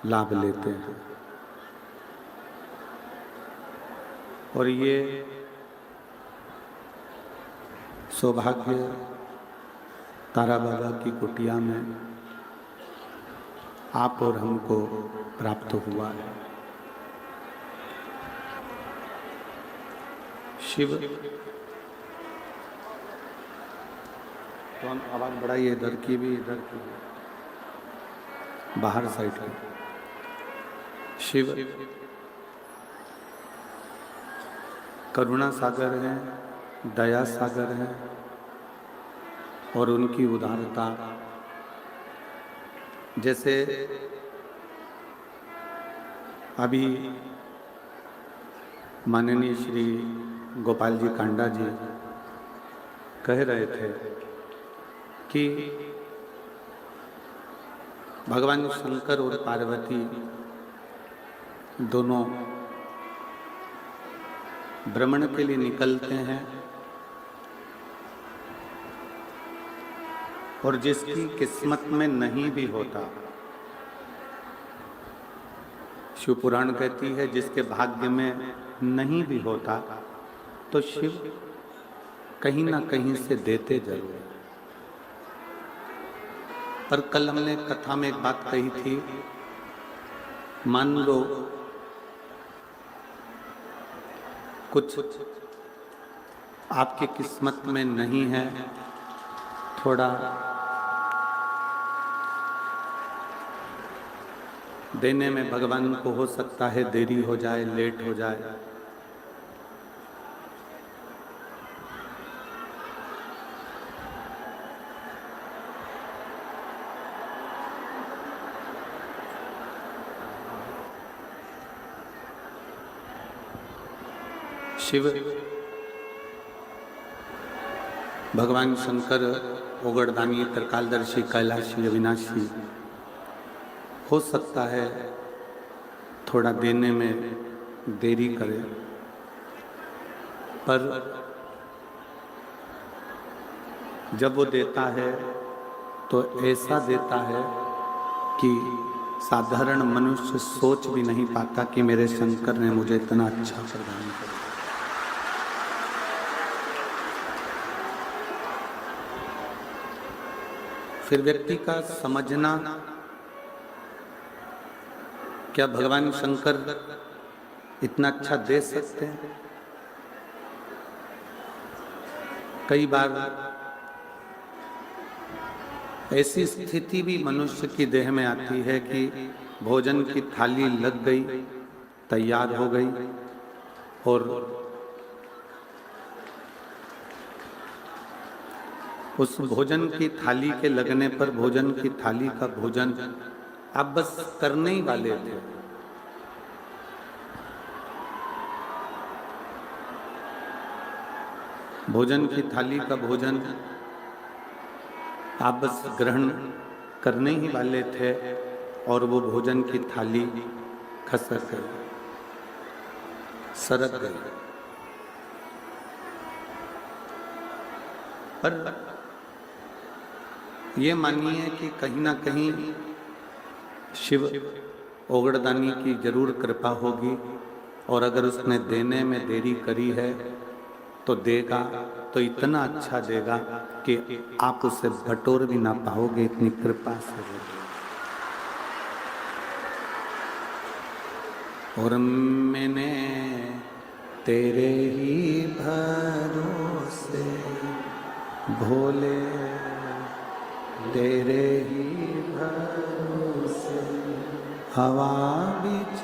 लाभ लेते हैं। और ये सौभाग्य तारा बाबा की कुटिया में आप और हमको प्राप्त हुआ है। शिव तो आवाज बढ़ाइए, इधर की भी, इधर की भी, बाहर साइड की। शिव करुणा सागर है, दया सागर है, और उनकी उदारता जैसे अभी माननीय श्री गोपाल जी कांडा जी कह रहे थे कि भगवान शंकर और पार्वती दोनों भ्रमण के लिए निकलते हैं, और जिसकी किस्मत में नहीं भी होता, शिव पुराण कहती है जिसके भाग्य में नहीं भी होता तो शिव कहीं ना कहीं से देते जरूर। पर कल हमने कथा में एक बात कही थी, मान लो कुछ आपकी किस्मत में नहीं है, थोड़ा देने में भगवान को हो सकता है देरी हो जाए, लेट हो जाए, शिव भगवान शंकर ओगड़दानी, त्रिकालदर्शी, कैलाशी, अविनाशी हो सकता है थोड़ा देने में देरी करे, पर जब वो देता है तो ऐसा देता है कि साधारण मनुष्य सोच भी नहीं पाता कि मेरे शंकर ने मुझे इतना अच्छा प्रदान किया। फिर व्यक्ति का समझना, क्या भगवान शंकर इतना अच्छा दे सकते हैं? कई बार ऐसी स्थिति भी मनुष्य की देह में आती है कि भोजन की थाली लग गई, तैयार हो गई, और उस भोजन की थाली के लगने पर भोजन की थाली का भोजन आप बस करने ही वाले थे, भोजन की थाली का भोजन आप बस ग्रहण करने ही वाले थे, और वो भोजन की थाली खसक गई, सरक गई। पर ये मानिए कि कहीं ना कहीं शिव ओगड़दानी की जरूर कृपा होगी, और अगर उसने देने में देरी करी है तो देगा तो इतना अच्छा देगा कि आप उसे बटोर भी ना पाओगे, इतनी कृपा से होगी। और मैंने तेरे ही भरोसे भोले, तेरे ही भरोसे हवा बीच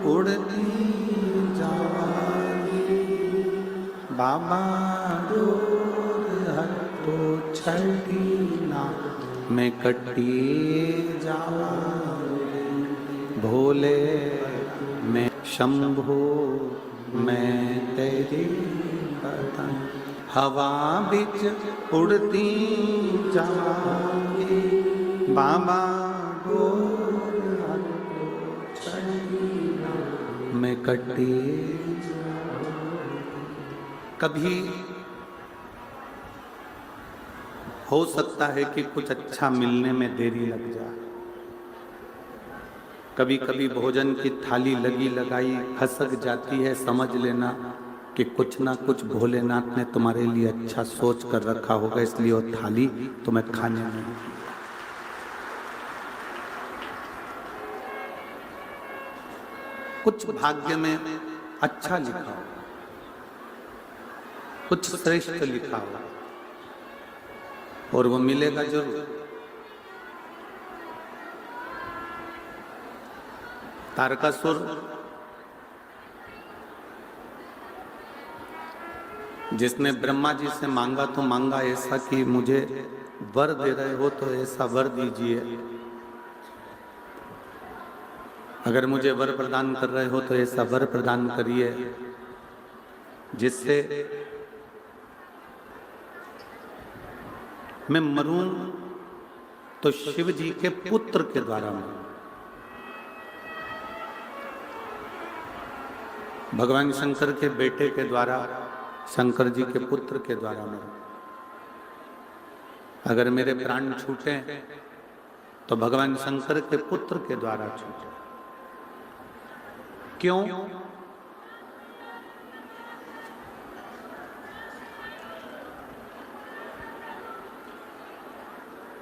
उड़ती जावांगी, बाबा डोर हटो छठी ना मैं कटी जावांगी, भोले मैं शंभो मैं तेरी पतन, हवा बिच उड़ती जाऊंगी, बाबा मैं कटी। कभी हो सकता है कि कुछ अच्छा मिलने में देरी लग जाए, कभी कभी भोजन की थाली लगी लगाई खसक जाती है, समझ लेना कि कुछ ना कुछ भोलेनाथ ने तुम्हारे लिए अच्छा सोच कर रखा होगा, इसलिए वो थाली तुम्हें खाने नहीं दी। कुछ भाग्य में अच्छा लिखा हो, कुछ श्रेष्ठ लिखा हो, और वो मिलेगा जरूर। तारकासुर जिसने ब्रह्मा जी से मांगा तो मांगा ऐसा कि मुझे वर दे रहे हो तो ऐसा वर दीजिए, अगर मुझे वर प्रदान कर रहे हो तो ऐसा वर प्रदान करिए जिससे मैं मरूं तो शिव जी के पुत्र के द्वारा मरूं। भगवान शंकर के बेटे के द्वारा, शंकर जी के पुत्र के द्वारा मरूं। अगर मेरे प्राण छूटे तो भगवान शंकर के पुत्र के द्वारा छूटे। क्यों?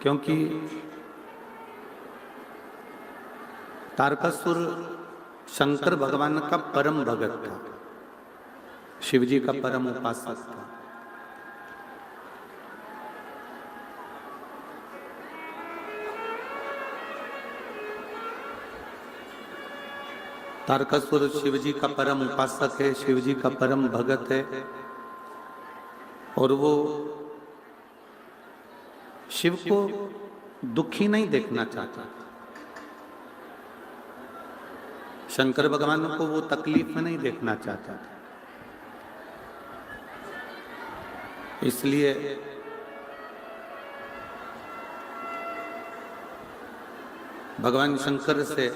क्योंकि तारकासुर शंकर भगवान का परम भगत था, शिव जी का परम उपासक था। तारकासुर शिव जी का परम उपासक है, शिव जी का परम भगत है, और वो शिव को दुखी नहीं देखना चाहता। शंकर भगवान को वो तकलीफ में नहीं देखना चाहता था, इसलिए भगवान शंकर से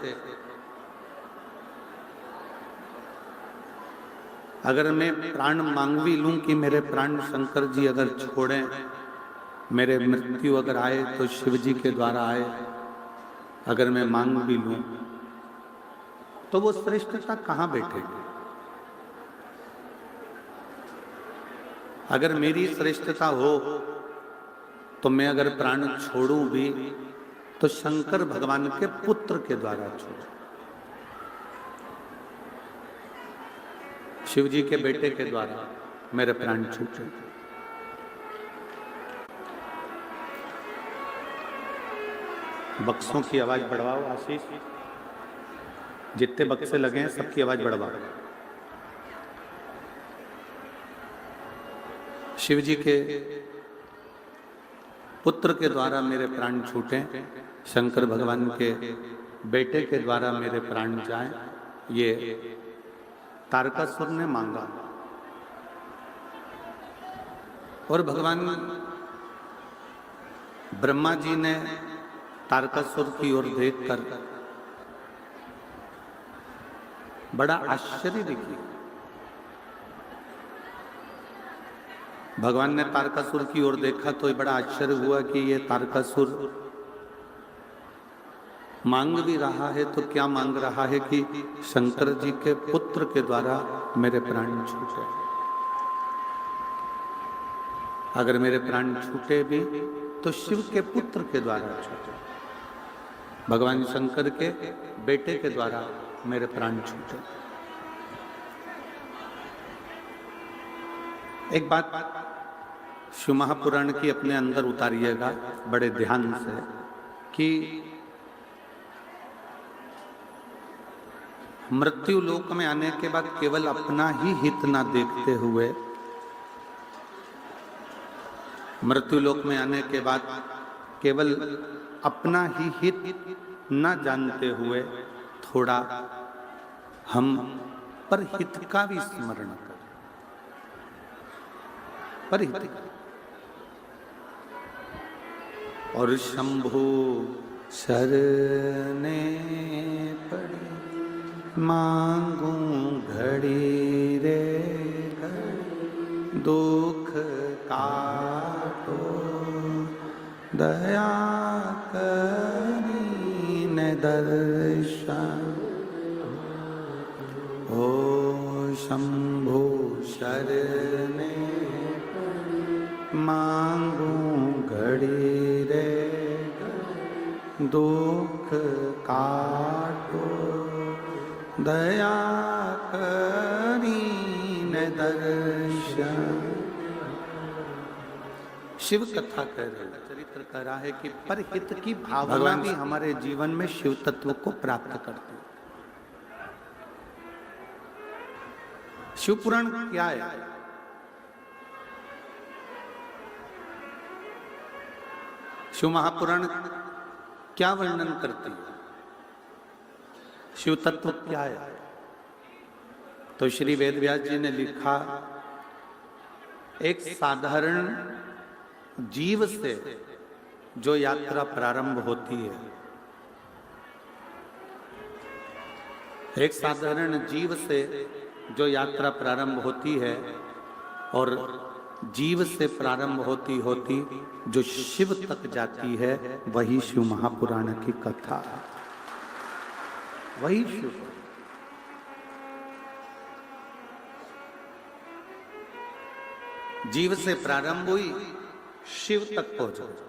अगर मैं प्राण मांग भी लूं कि मेरे प्राण शंकर जी अगर छोड़ें, मेरे मृत्यु अगर आए तो शिव जी के द्वारा आए, अगर मैं मांग भी लूं तो वो श्रेष्ठता कहां बैठेगी? अगर मेरी श्रेष्ठता हो तो मैं अगर प्राण छोड़ूं भी तो शंकर भगवान के पुत्र के द्वारा छोड़ूं, शिव जी के बेटे के द्वारा मेरे प्राण छूटे। बक्सों की आवाज बढ़वाओ आशीष, जितने बक्से लगे हैं सबकी आवाज बढ़वाओ। शिव जी के पुत्र के द्वारा मेरे प्राण छूटे, शंकर भगवान के बेटे के द्वारा मेरे प्राण जाएं, ये तारकासुर ने मांगा। और भगवान ब्रह्मा जी ने तारकासुर की ओर देखकर बड़ा आश्चर्य दिखी। भगवान ने तारकासुर की ओर देखा तो बड़ा आश्चर्य हुआ कि ये तारकासुर मांग भी रहा है तो क्या मांग रहा है कि शंकर जी के पुत्र के द्वारा मेरे प्राण छूटे। अगर मेरे प्राण छूटे भी तो शिव के पुत्र के द्वारा छूटे, भगवान शंकर के बेटे के द्वारा मेरे प्राण छूटे। एक बात शिव महापुराण की अपने अंदर उतारिएगा बड़े ध्यान से कि मृत्यु लोक में आने के बाद केवल अपना ही हित ना देखते हुए, मृत्यु लोक में आने के बाद केवल अपना ही हित ना जानते हुए थोड़ा हम पर हित का भी स्मरण करें। पर हित का। और शंभु शरणे पड़े मांगू घड़ी रे घड़ी, दुख काटो दया करी न दर्शन। ओ शंभु शरणे मांगू घड़ी रे, दुख काटो दया करीन दर्शन। शिव कथा कह रहे हैं, चरित्र कह रहा है कि परहित की भावना भी हमारे जीवन में शिव तत्व को प्राप्त करती है। शिव पुराण क्या है? शिव महापुराण क्या वर्णन करती है? शिव तत्व क्या है? तो श्री वेदव्यास जी ने लिखा, एक साधारण जीव से जो यात्रा प्रारंभ होती है, एक साधारण जीव से जो यात्रा प्रारंभ होती है और जीव से प्रारंभ होती होती जो शिव तक जाती है, वही शिव महापुराण की कथा है। वही शिव जीव से प्रारंभ हुई, शिव तक पहुंच गई।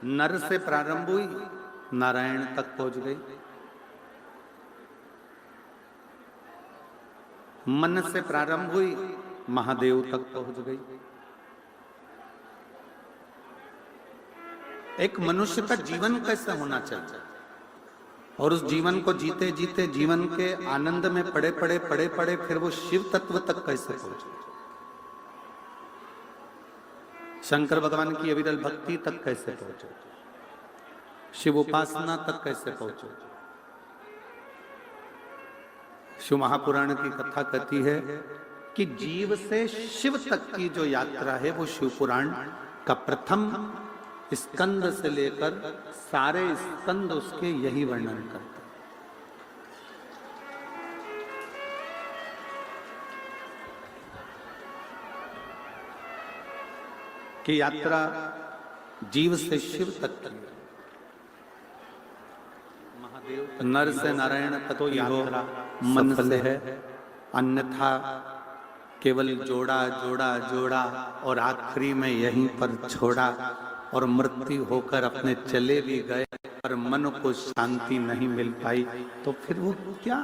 नर से प्रारंभ हुई, नारायण तक पहुंच गई। मन से प्रारंभ हुई, महादेव तक पहुंच गई। एक मनुष्य का जीवन कैसा होना चाहिए और उस जीवन को जीते जीते जीवन के आनंद में पड़े पड़े फिर वो शिव तत्व तक कैसे पहुंचे, शंकर भगवान की अविरल भक्ति तक कैसे पहुंचे, शिव उपासना तक कैसे पहुंचे। शिव महापुराण की कथा कहती है कि जीव से शिव तक की जो यात्रा है वो शिव पुराण का प्रथम स्कंद से लेकर सारे स्कंद उसके यही वर्णन करते हैं। कि यात्रा जीव से शिव तक की, महादेव नर से नारायण तक तो यात्रा मन से है, अन्यथा केवल जोड़ा जोड़ा जोड़ा और आखिरी में यहीं पर छोड़ा और मृत्यु होकर अपने चले भी गए पर मन को शांति नहीं मिल पाई, तो फिर वो क्या?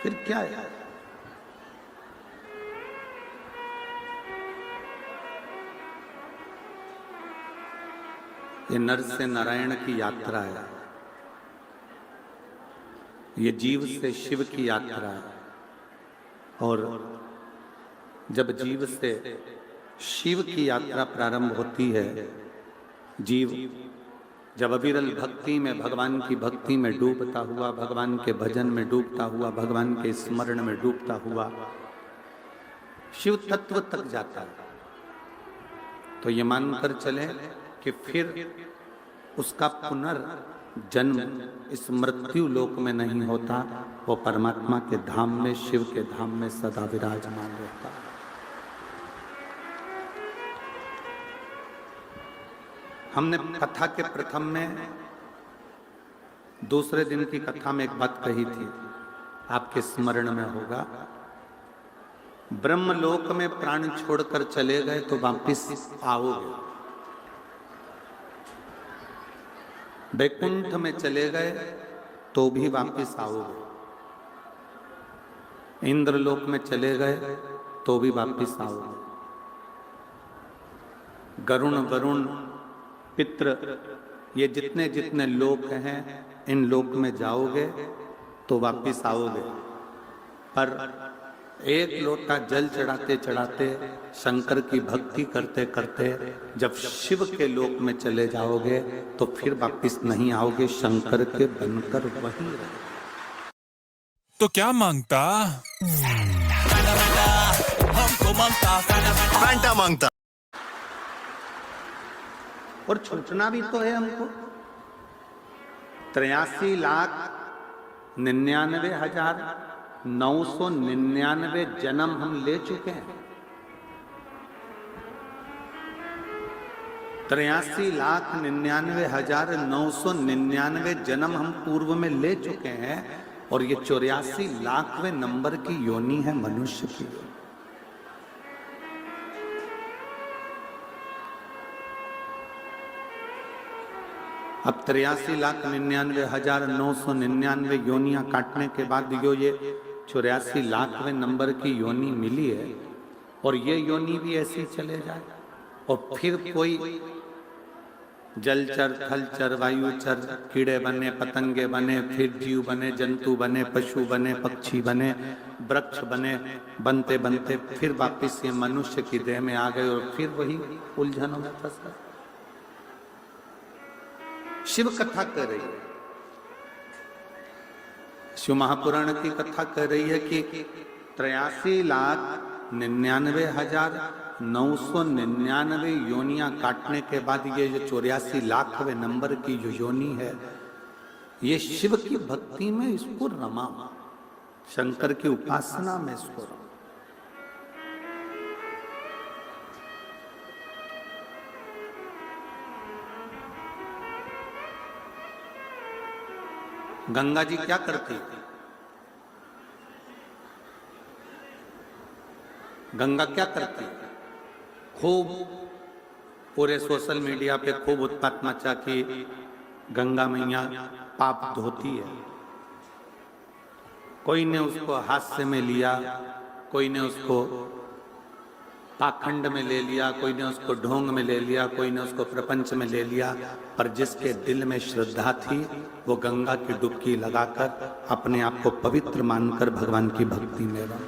फिर क्या है? ये नर से नारायण की यात्रा है, ये जीव से शिव की यात्रा है। और जब जीव से शिव की यात्रा प्रारंभ होती है, जीव जब अविरल भक्ति में, भगवान की भक्ति में डूबता हुआ, भगवान के भजन में डूबता हुआ, भगवान के स्मरण में डूबता हुआ शिव तत्व तक जाता है, तो ये मानकर चले कि फिर उसका पुनर्जन्म इस मृत्यु लोक में नहीं होता, वो परमात्मा के धाम में, शिव के धाम में सदा विराजमान रहता है। हमने कथा के प्रथम में, दूसरे दिन की कथा में एक बात कही थी, आपके स्मरण में होगा। ब्रह्मलोक में प्राण छोड़कर चले गए तो वापिस आओगे, वैकुंठ में चले गए तो भी वापिस आओगे, इंद्रलोक में चले गए तो भी वापिस आओगे, गरुण वरुण पितृ ये जितने जितने लोक हैं, इन लोक में जाओगे तो वापिस आओगे। पर एक लोटा जल चढ़ाते चढ़ाते, शंकर की भक्ति करते करते जब शिव के लोक में चले जाओगे तो फिर वापिस नहीं आओगे, शंकर के बनकर वहीं रहे। तो क्या मांगता? हमको मांगता, फैंटा मांगता। और छूटना भी तो है हमको। 83,99,999 जन्म हम ले चुके हैं। 83,99,999 जन्म हम पूर्व में ले चुके हैं और ये 84,00,000वें नंबर की योनि है मनुष्य की। अब 83,99,999 योनियां काटने के बाद ये 84,00,000वें नंबर की योनि मिली है और ये योनि भी ऐसी चले जाए और फिर कोई जलचर, थलचर, वायुचर, कीड़े बने, पतंगे बने, फिर जीव बने, जंतु बने, पशु बने, पक्षी बने, वृक्ष बने, बनते बनते फिर वापिस ये मनुष्य की देह में आ गए और फिर वही उलझनों में फंस गए। शिव कथा कह रही है, शिव महापुराण की कथा कह रही है कि 83,99,999 योनियां काटने के बाद ये जो 84,00,000वें नंबर की जो योनि है, ये शिव की भक्ति में इसको रमा, शंकर की उपासना में इसको रमा। गंगा जी क्या करती है? गंगा क्या करती है? खूब पूरे सोशल मीडिया पे खूब उत्पात मचा कि गंगा मैया पाप धोती है। कोई ने उसको हास्य में लिया, कोई ने उसको पाखंड में ले लिया, कोई ने उसको ढोंग में ले लिया, कोई ने उसको प्रपंच में ले लिया, पर जिसके दिल में श्रद्धा थी वो गंगा की डुबकी लगाकर अपने आप को पवित्र मानकर भगवान की भक्ति में रहा।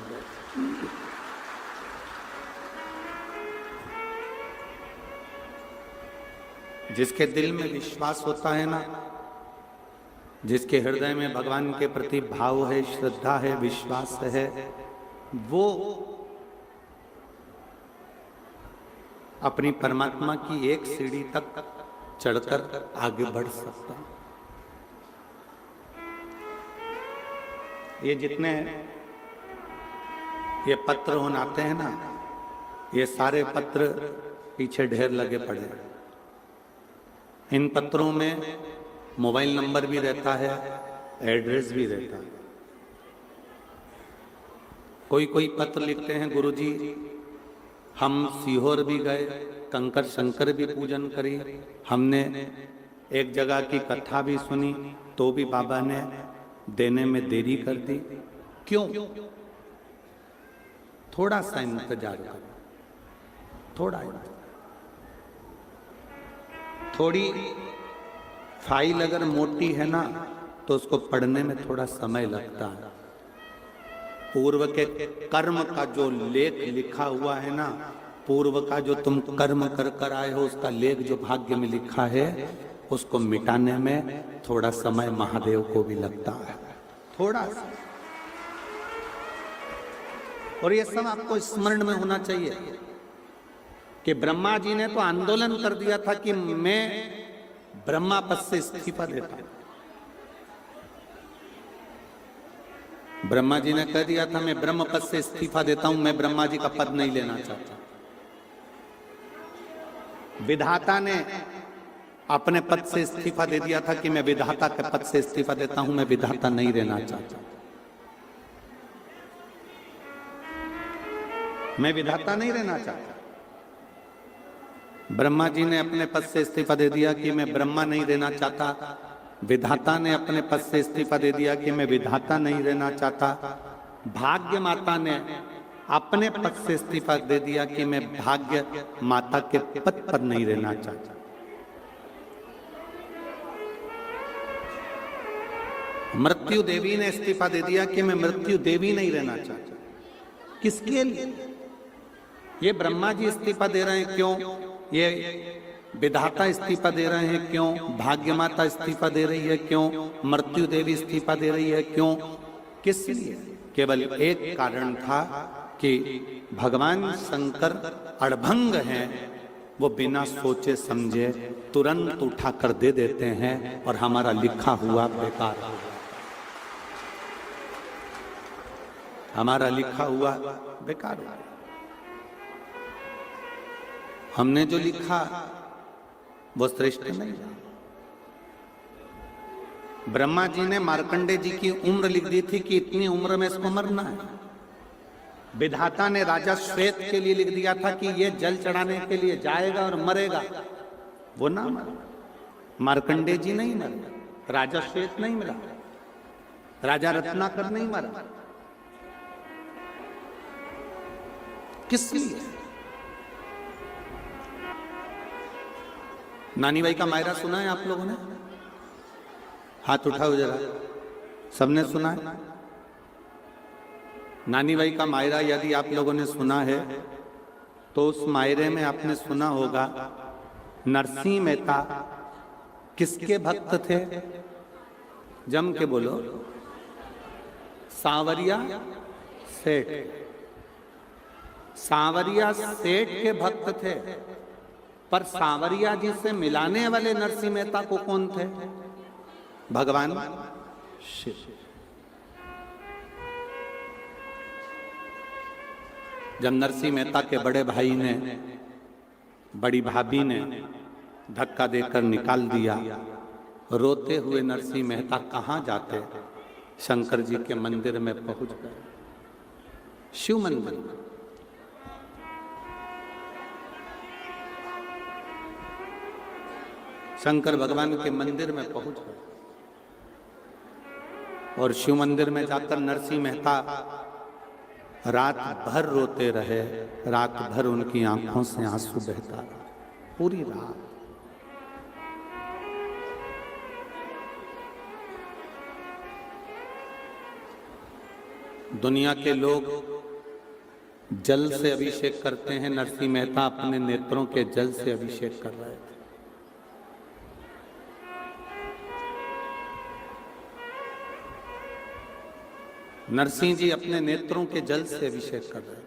जिसके दिल में विश्वास होता है ना, जिसके हृदय में भगवान के प्रति भाव है, श्रद्धा है, विश्वास है, वो अपनी परमात्मा की एक सीढ़ी तक चढ़कर आगे बढ़ सकता। ये जितने ये पत्र होने आते हैं ना, ये सारे पत्र पीछे ढेर लगे पड़े हैं। इन पत्रों में मोबाइल नंबर भी रहता है, एड्रेस भी रहता है। कोई कोई पत्र लिखते हैं, गुरुजी हम सीहोर भी गए, कंकर शंकर भी पूजन करी, हमने एक जगह की कथा भी सुनी, तो भी बाबा ने देने में देरी कर दी। क्यों? थोड़ा सा इंतजार करो, थोड़ा इंतजार। थोड़ी फाइल अगर मोटी है ना तो उसको पढ़ने में थोड़ा समय लगता है। पूर्व के कर्म का जो लेख लिखा हुआ है ना, पूर्व का जो तुम कर्म कर कर आए हो उसका लेख जो भाग्य में लिखा है, उसको मिटाने में थोड़ा समय महादेव को भी लगता है, थोड़ा सा। और ये सब आपको स्मरण में होना चाहिए कि ब्रह्मा जी ने तो आंदोलन कर दिया था कि मैं ब्रह्मा पद से इस्तीफा देता हूं। ब्रह्मा जी ने कह दिया था मैं ब्रह्म पद से इस्तीफा देता हूं, मैं ब्रह्मा जी का पद नहीं लेना चाहता। विधाता ने अपने पद से इस्तीफा दे दिया था कि मैं विधाता के पद से इस्तीफा देता हूं, मैं विधाता नहीं रहना चाहता। मैं विधाता नहीं रहना चाहता। ब्रह्मा जी ने अपने पद से इस्तीफा दे दिया कि मैं ब्रह्मा नहीं रहना चाहता। विधाता ने अपने पद से इस्तीफा दे दिया कि मैं विधाता नहीं रहना चाहता। भाग्य माता ने अपने पद से इस्तीफा दे दिया कि मैं भाग्य माता के पद पर नहीं रहना चाहता। मृत्यु देवी ने इस्तीफा दे दिया कि मैं मृत्यु देवी नहीं रहना चाहता। किसके लिए? ये ब्रह्मा जी इस्तीफा दे रहे हैं, क्यों? ये विधाता इस्तीफा दे रहे हैं, क्यों? भाग्य माता इस्तीफा दे रही है, क्यों? मृत्यु देवी इस्तीफा दे रही है, क्यों? किस लिए? केवल एक कारण था कि भगवान शंकर अड़भंग हैं, वो बिना सोचे समझे तुरंत उठाकर दे देते हैं और हमारा लिखा हुआ बेकार हो जाता। हमारा लिखा हुआ बेकार हो गया। हमने जो लिखा वो श्रेष्ठ नहीं रहा। ब्रह्मा जी ने मार्कंडे जी की उम्र लिख दी थी कि इतनी उम्र में इसको मरना है। विधाता ने राजा श्वेत के लिए लिख दिया था कि ये जल चढ़ाने के लिए जाएगा और मरेगा, वो ना मरा। मार्कंडे जी नहीं मरे, राजा श्वेत नहीं मरा, राजा रत्नाकर नहीं मरा। किस लिए? नानी बाई का मायरा सुना है आप लोगों ने? हाथ उठाओ जरा, सबने सुना है? नानी बाई का मायरा यदि आप लोगों ने सुना है तो उस मायरे में आपने सुना होगा नरसिंह मेहता किसके भक्त थे? जम के बोलो। सांवरिया सेठ। सांवरिया सेठ के भक्त थे, पर सांवरिया जी से मिलाने वाले नरसिंह मेहता को कौन थे? भगवान शिव। जब नरसिंह मेहता के बड़े भाई ने, बड़ी भाभी ने धक्का देकर निकाल दिया, रोते हुए नरसिंह मेहता कहाँ जाते? शंकर जी के मंदिर में पहुंच गए, शिव मंदिर में। शंकर भगवान के मंदिर में पहुंच गए और शिव मंदिर में जाकर नरसिंह मेहता रात भर रोते रहे। रात भर उनकी आंखों से आंसू बहता रहा, पूरी रात। दुनिया के लोग जल से अभिषेक करते हैं, नरसिंह मेहता अपने नेत्रों के जल से अभिषेक कर रहे थे। नरसिंह जी अपने नेत्रों के जल से अभिषेक कर रहे थे।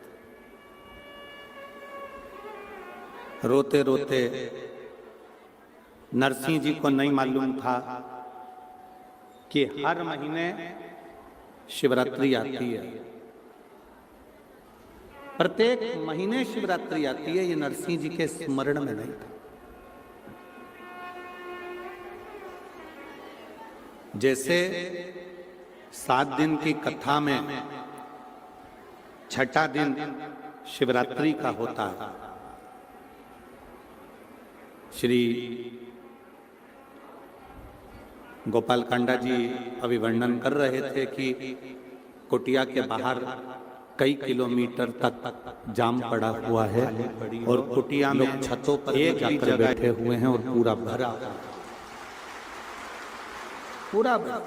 रोते रोते नरसिंह जी को नहीं मालूम था कि हर महीने शिवरात्रि आती है, प्रत्येक महीने शिवरात्रि आती है। ये नरसिंह जी के स्मरण में नहीं था। जैसे 7 दिन की कथा में छठा दिन शिवरात्रि का होता है। श्री गोपाल कांडा जी अभी वर्णन कर रहे थे कि कुटिया के बाहर कई किलोमीटर तक जाम पड़ा हुआ है और कुटिया में छतों पर एक जाकर बैठे हुए हैं और पूरा भरा, पूरा भरा।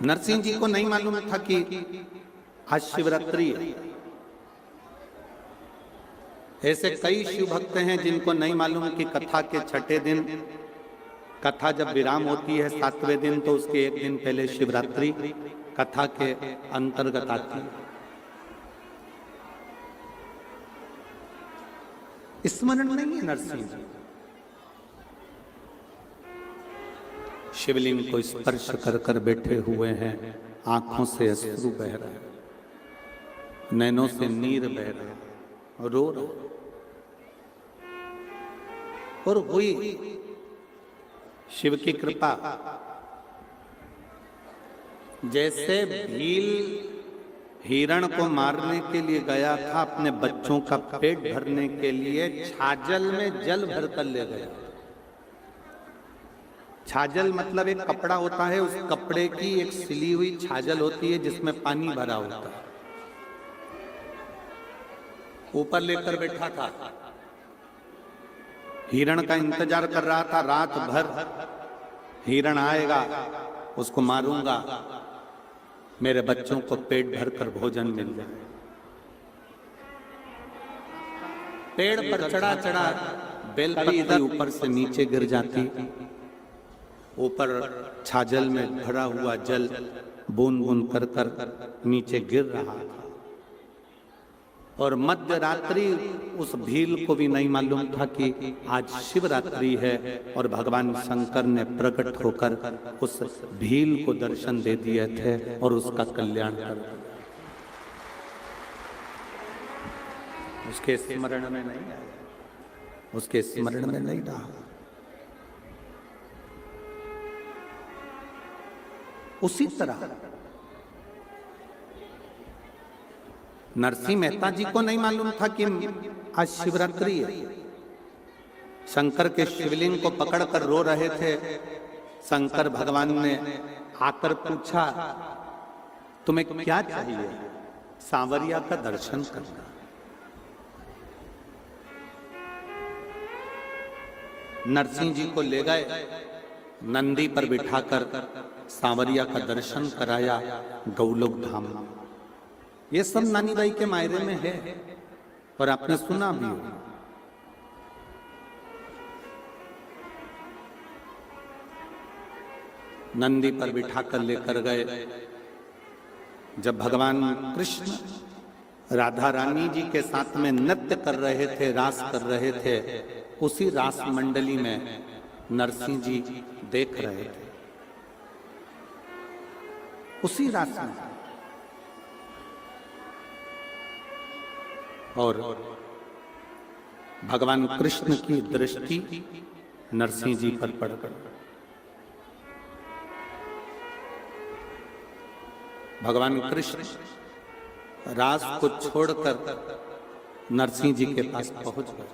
नरसिंह जी को नहीं मालूम था कि आज शिवरात्रि है। ऐसे कई शिव भक्त हैं जिनको नहीं मालूम कि कथा के छठे दिन, कथा जब विराम होती है 7वें दिन, तो उसके एक दिन पहले शिवरात्रि कथा के अंतर्गत आती है। स्मरण नहीं है नरसिंह जी। शिवलिंग को स्पर्श कर कर बैठे हुए हैं, आंखों से अश्रु बह रहे हैं, नैनों से नीर बह रहे हैं, रो रहे। और हुई शिव की कृपा। जैसे भील हिरण को मारने के लिए गया था, अपने बच्चों का पेट भरने के लिए छाजल में जल भरकर ले गया। छाजल मतलब एक कपड़ा होता है, उस कपड़े की एक सिली हुई छाजल होती है जिसमें पानी भरा होता है। ऊपर लेकर बैठा था, हिरण का इंतजार कर रहा था। रात भर हिरण आएगा, उसको मारूंगा, मेरे बच्चों को पेट भरकर भोजन मिल जाए। पेड़ पर चढ़ा चढ़ा बेलपत्री इधर ऊपर से नीचे गिर जाती। ऊपर छाजल में भरा हुआ जल बूंद बूंद कर कर नीचे गिर रहा था। और मध्य रात्रि उस भील को भी नहीं मालूम था कि आज शिवरात्रि है, और भगवान शंकर ने प्रकट होकर उस भील को दर्शन दे दिए थे और उसका कल्याण कर दिया। उसके स्मरण में नहीं आया, उसके स्मरण में नहीं रहा। उसी तरह नरसिंह मेहता जी को नहीं मालूम था कि आज शिवरात्रि है। शंकर के शिवलिंग को पकड़कर रो रहे थे। शंकर भगवान ने आकर पूछा, तुम्हें क्या चाहिए? सांवरिया का दर्शन करना। नरसिंह जी को ले गए, नंदी पर बिठाकर सांवरिया का दर्शन कराया गौलोक धाम। ये सब नानी बाई के मायरे में है और आपने सुना भी हो। नंदी पर बिठाकर लेकर गए। जब भगवान कृष्ण राधा रानी जी के साथ में नृत्य कर रहे थे, रास कर रहे थे, उसी रास मंडली में नरसिंह जी देख रहे थे। उसी रास में और भगवान कृष्ण की दृष्टि नरसिंह जी पर पड़ गई। भगवान कृष्ण रास को छोड़कर नरसिंह जी के पास पहुंच गए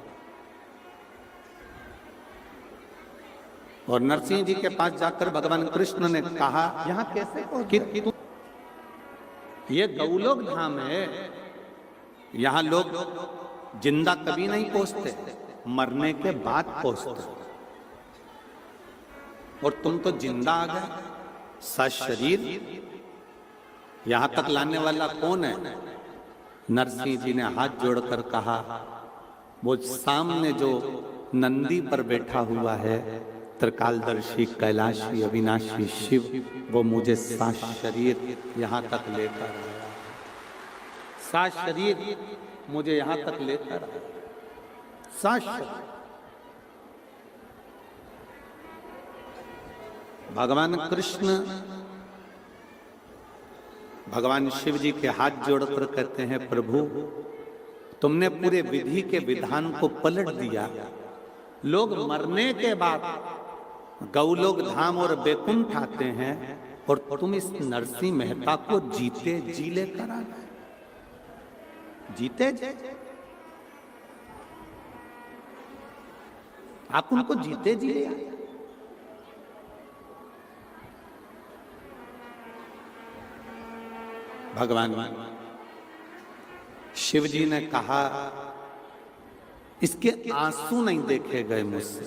और नरसिंह जी के पास जाकर भगवान कृष्ण ने कहा, यहां कैसे पहुंचे? ये गौलोक धाम है, यहां लोग जिंदा कभी नहीं पहुंचते, मरने के बाद पहुंचते, और तुम तो जिंदा आ गए सशरीर। यहां तक लाने वाला कौन है? नरसिंह जी ने हाथ जोड़कर कहा, वो सामने जो नंदी पर बैठा हुआ है, त्रिकालदर्शी कैलाशी अविनाशी शिव, वो मुझे सात शरीर यहां तक लेकर आया। सात शरीर मुझे यहां तक लेकर आया। सात शरीर। भगवान कृष्ण भगवान शिव जी के हाथ जोड़कर कहते हैं, प्रभु तुमने पूरे विधि के विधान को पलट दिया। लोग मरने के बाद गौलोक धाम और बैकुंठ आते हैं, और तुम इस नरसिंह मेहता को जीते जी लेकर आ गए। जीते जी आप उनको जीते जी ले आए। भगवान शिव जी ने कहा, इसके आंसू नहीं देखे गए मुझसे।